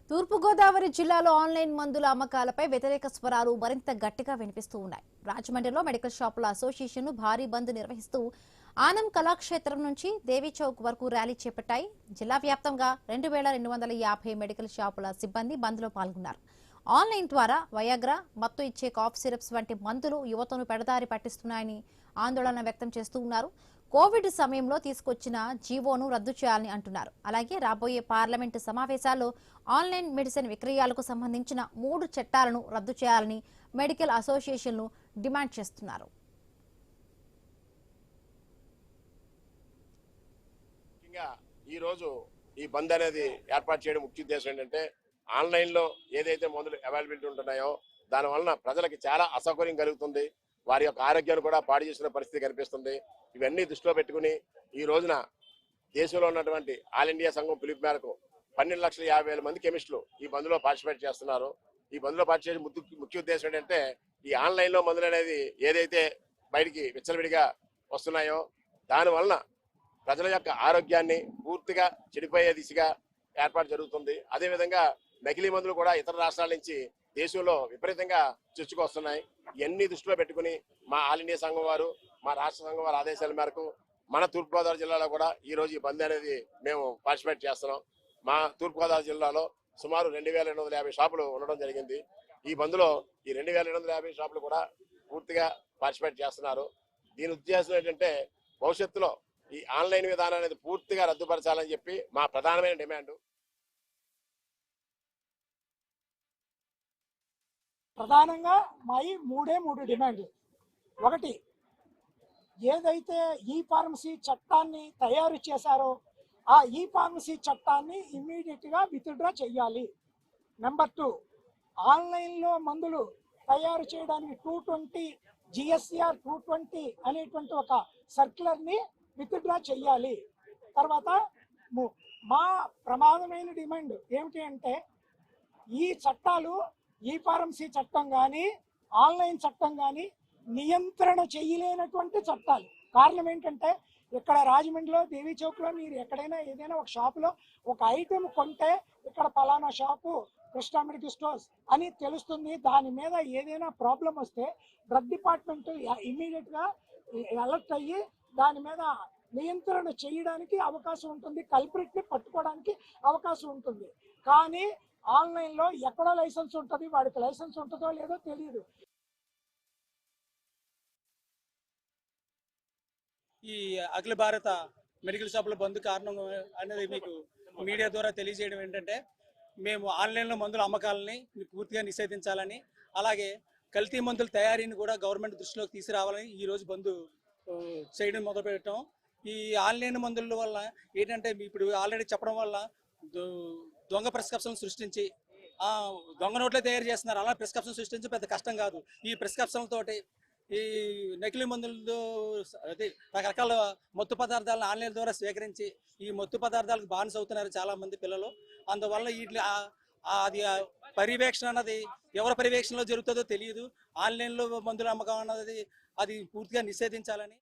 తూర్పుగోదావరి జిల్లాలో ఆన్లైన్ మందుల అమ్మకాలపై వ్యతిరేక స్వరాలు మరింత గట్టిగా వినిపిస్తూ ఉన్నాయి. రాజమండ్రిలో మెడికల్ షాపుల అసోసియేషన్ భారీ బంద్ నిర్వహిస్తూ ఆనం కళాక్షేత్రం నుంచి దేవీ చౌక్ వరకు ర్యాలీ చేపట్టాయి. జిల్లా వ్యాప్తంగా 2250 మెడికల్ షాపుల సిబ్బంది బంద్లో పాల్గొన్నారు. ఆన్లైన్ ద్వారా వయాగ్రా, మత్తు ఇచ్చే కాఫ్ సిరప్స్ వంటి మందులు యువతను పెడదారి పట్టిస్తున్నాయని ఆందోళన వ్యక్తం చేస్తూ ఉన్నారు. కోవిడ్ సమయంలో తీసుకొచ్చిన జీవోను రద్దు చేయాలని అంటున్నారు. అలాగే రాబోయే పార్లమెంటు సమావేశాల్లో ఆన్లైన్ మెడిసిన్ విక్రయాలకు సంబంధించిన 3 చట్టాలను రద్దు చేయాలని మెడికల్ అసోసియేషన్లు డిమాండ్ చేస్తున్నారు. ఈ రోజు ఈ బంద్ అనేది ఏర్పాటు చేయడం ముఖ్య ఉద్దేశం ఏంటంటే, ఆన్లైన్ లో ఏదైతే మందులు అవైలబిలిటీ ఉంటున్నాయో దాని వలన ప్రజలకు చాలా అసౌకర్యం కలుగుతుంది. వారి యొక్క ఆరోగ్యాన్ని కూడా పాడు చేసిన పరిస్థితి కనిపిస్తుంది. ఇవన్నీ దృష్టిలో పెట్టుకుని ఈ రోజున దేశంలో ఉన్నటువంటి ఆల్ ఇండియా సంఘం పిలుపు మేరకు 12,50,000 మంది కెమిస్టులు ఈ బంద్లో పార్టిసిపేట్ చేస్తున్నారు. ఈ బంద్లో పార్టిసిపేట్ ముఖ్య ఉద్దేశం ఏంటంటే, ఈ ఆన్లైన్ లో మందులు అనేది ఏదైతే బయటికి విచ్చలవిడిగా వస్తున్నాయో దాని వలన ప్రజల యొక్క ఆరోగ్యాన్ని పూర్తిగా చెడిపోయే దిశగా ఏర్పాటు జరుగుతుంది. అదేవిధంగా నకిలీ మందులు కూడా ఇతర రాష్ట్రాల నుంచి దేశంలో విపరీతంగా చొచ్చుకొస్తున్నాయి. ఇవన్నీ దృష్టిలో పెట్టుకుని మా ఆల్ ఇండియా సంఘం వారు, మా రాష్ట్ర సంఘం వారి ఆదేశాల మేరకు మన తూర్పుగోదావరి జిల్లాలో కూడా ఈ రోజు ఈ బంద్ అనేది మేము పార్టిసిపేట్ చేస్తున్నాం. మా తూర్పుగోదావరి జిల్లాలో సుమారు 2250 షాపులు ఉండడం జరిగింది. ఈ బంద్లో ఈ 2250 షాపులు కూడా పూర్తిగా పార్టిసిపేట్ చేస్తున్నారు. దీని ఉద్దేశం ఏంటంటే, భవిష్యత్తులో ఈ ఆన్లైన్ విధానం అనేది పూర్తిగా రద్దుపరచాలని చెప్పి మా ప్రధానమైన డిమాండ్. ప్రధానంగా మా ఈ మూడు డిమాండ్లు. ఒకటి, ఏదైతే ఈ ఫార్మసీ చట్టాన్ని తయారు చేశారో ఆ ఈ ఫార్మసీ చట్టాన్ని ఇమ్మీడియట్గా విత్డ్రా చేయాలి. నెంబర్ 2, ఆన్లైన్లో మందులు తయారు చేయడానికి 220 GSCR 220 అనేటువంటి ఒక సర్క్యులర్ని విత్డ్రా చేయాలి. తర్వాత మా ప్రమాదమైన డిమాండ్ ఏమిటి అంటే, ఈ చట్టాలు ఈ ఫార్మసీ చట్టం కానీ ఆన్లైన్ చట్టం కానీ నియంత్రణ చేయలేనటువంటి చట్టాలు. కారణం ఏంటంటే, ఇక్కడ రాజమండ్రిలో దేవీ చౌక్లో మీరు ఎక్కడైనా ఏదైనా ఒక షాపులో ఒక ఐటెం కొంటే ఇక్కడ పలానా షాపు కృష్ణా మెడికల్ స్టోర్స్ అని తెలుస్తుంది. దాని మీద ఏదైనా ప్రాబ్లం వస్తే డ్రగ్ డిపార్ట్మెంట్ ఇమ్మీడియట్గా అలర్ట్ అయ్యి దాని మీద నియంత్రణ చేయడానికి అవకాశం ఉంటుంది, కల్ప్రిట్ని పట్టుకోవడానికి అవకాశం ఉంటుంది. కానీ ఆన్లైన్లో ఎక్కడో లైసెన్స్ ఉంటుంది, వాడికి లైసెన్స్ ఉంటుందో లేదో తెలియదు. ఈ అఖిల భారత మెడికల్ షాపుల బంద్ కారణం అనేది మీకు మీడియా ద్వారా తెలియజేయడం ఏంటంటే, మేము ఆన్లైన్లో మందుల అమ్మకాలని పూర్తిగా నిషేధించాలని, అలాగే కల్తీ మందుల తయారీని కూడా గవర్నమెంట్ దృష్టిలోకి తీసుకురావాలని ఈరోజు బంద్ చేయడం మొదలుపెట్టాం. ఈ ఆన్లైన్ మందుల వల్ల ఏంటంటే, ఇప్పుడు ఆల్రెడీ చెప్పడం వల్ల దొంగ ప్రిస్క్రిప్షన్ సృష్టించి దొంగ నోట్లే తయారు చేస్తున్నారు. అలా ప్రిస్క్రిప్షన్ సృష్టించి పెద్ద కష్టం కాదు. ఈ ప్రిస్క్రిప్షన్లతోటి ఈ నకిలీ మందులతో అదే రకరకాల మత్తు పదార్థాలను ఆన్లైన్ ద్వారా స్వీకరించి ఈ మత్తు పదార్థాలకు బానిస అవుతున్నారు చాలా మంది పిల్లలు. అందువల్ల వీటి అది పర్యవేక్షణ అన్నది ఎవరి పర్యవేక్షణలో జరుగుతుందో తెలియదు. ఆన్లైన్లో మందుల అమ్మకం అన్నది అది పూర్తిగా నిషేధించాలని